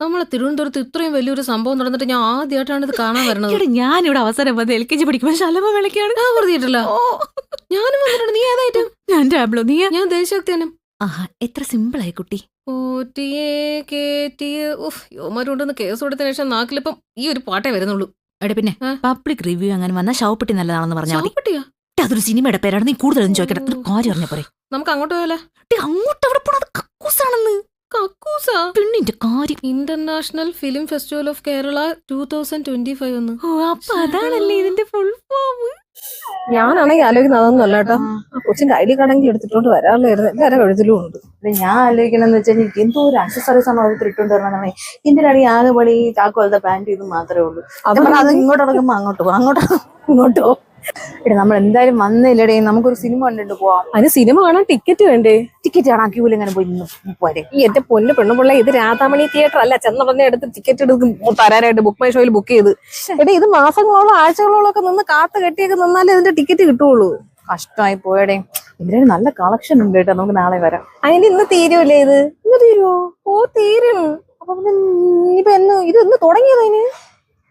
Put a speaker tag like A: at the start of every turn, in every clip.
A: നമ്മളെ തിരുവനന്തപുരത്ത് ഇത്രയും വലിയൊരു സംഭവം നടന്നിട്ട് ഞാൻ ആദ്യമായിട്ടാണ് ഇത് കാണാൻ വരുന്നത്.
B: ഞാനിവിടെ അവസരം വന്ന് LKG പഠിക്കുമ്പോൾ ശലഭ വിളിക്കാണ്.
A: വെറുതെയിട്ടല്ല ഞാനും വന്നിട്ടുണ്ട്. നീ ഏതായിട്ടും?
B: ഞാൻ ടാബ്ലോ, നീ?
A: ഞാൻ ദേശഭക്തിയാണ്.
B: ആഹാ, എത്ര സിമ്പിളായി കുട്ടി.
A: യോമാരുണ്ടെന്ന് കേസ് കൊടുത്തതിന് ശേഷം നാക്കിലിപ്പം ഈ ഒരു പാട്ടേ വരുന്നുള്ളൂ.
B: എടെ പിന്നെ പബ്ലിക് റിവ്യൂ അങ്ങനെ വന്ന ശവപ്പെട്ടി നല്ലതാണെന്ന് പറഞ്ഞാൽ മതി.
A: ശവപ്പെട്ടിയാ?
B: അതൊരു സിനിമയുടെ പേരാണ്. നീ കൂടുതലൊന്നും ചോദിക്കട്ടെ, ഒരു കാര്യം അറിഞ്ഞ പോരെ.
A: നമുക്ക് അങ്ങോട്ട് പോയാലോ?
B: അങ്ങോട്ട് അവിടെ പോണത് കക്കൂസാണെന്ന്.
A: കക്കൂസാ?
B: പെണ്ണിന്റെ കാര്യം.
A: International film festival of Kerala 2025 ഒന്ന്.
B: ഓ, അപ്പൊ അതാണല്ലേ ഇതിന്റെ ഫുൾ ഫോം.
C: ഞാനാണെങ്കിൽ ആലോചിക്കുന്നത് അതൊന്നുമല്ല കേട്ടോ. ആ കൊച്ചിന്റെ ID കാർഡെങ്കിലും എടുത്തിട്ടോണ്ട് വരാറില്ലായിരുന്നു. എല്ലാവരും എഴുതിലും ഉണ്ട്. ഞാൻ ആലോചിക്കണമെന്ന് വെച്ചാൽ എനിക്ക് എന്തോ ഒരു അക്സസറീസ് ആണ് അത് ഇട്ടുകൊണ്ട് വരണമെന്നാണ്. ഇതിന്റെ അടി ആകെ പടി ചാക്കോലത്തെ പാന്റ് ഇത് മാത്രമേ ഉള്ളൂ. അത് ഇങ്ങോട്ട് ഇറങ്ങുമ്പോ അങ്ങോട്ട് പോകും, ഇങ്ങോട്ടോ. എടാ, നമ്മൾ എന്തായാലും വന്നില്ലടേ, നമുക്കൊരു സിനിമ കണ്ടിട്ട് പോവാം.
A: അതിന് സിനിമ കാണാൻ ടിക്കറ്റ് വേണ്ടേ?
C: ടിക്കറ്റ് കാണാൻ ക്യൂവിൽ എങ്ങനെ പോയി പോരെ?
A: ഈ എന്റെ പൊന്നു പെണ്ണുപിള്ള, ഇത് രാധാമണി തിയേറ്റർ അല്ല. ചെന്നുടനെ എടുത്ത് ടിക്കറ്റ് എടുക്കും തരാനായിട്ട് ബുക്ക് മൈ ഷോയിൽ ബുക്ക് ചെയ്ത്. എടാ, ഇത് മാസങ്ങളോളം ആഴ്ചകളോളം ഒക്കെ നിന്ന് കാത്ത് കെട്ടിയൊക്കെ നിന്നാലേ ഇതിന്റെ ടിക്കറ്റ് കിട്ടുള്ളൂ.
C: കഷ്ടമായി പോയടേ. ഇതിന് നല്ല കളക്ഷൻ ഉണ്ട് കേട്ടോ. നമുക്ക് നാളെ വരാം.
A: അതിന് ഇന്ന് തീരുമല്ലേ? ഇത്
C: ഇന്ന് തീരുവോ?
A: ഓ, തീരും.
C: അപ്പൊ ഇനിയിപ്പോ ഇത് എന്ന് തുടങ്ങിയതിന്?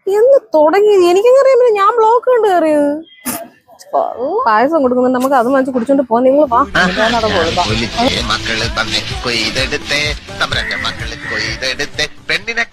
A: എന്ന് തുടങ്ങി എനിക്കറിയാൻ പറ്റില്ല. ഞാൻ ബ്ലോക്ക് കണ്ട് കയറിയത്. പായസം കൊടുക്കുന്നുണ്ട്, നമുക്ക് അത് വാങ്ങിച്ച് കുടിച്ചോണ്ട് പോവാം. നിങ്ങൾ വാ.
D: മക്കള് തന്നെ കൊയ്തെടുത്തേ, മക്കള് കൊയ്തെടുത്തേ, പെണ്ണിനെ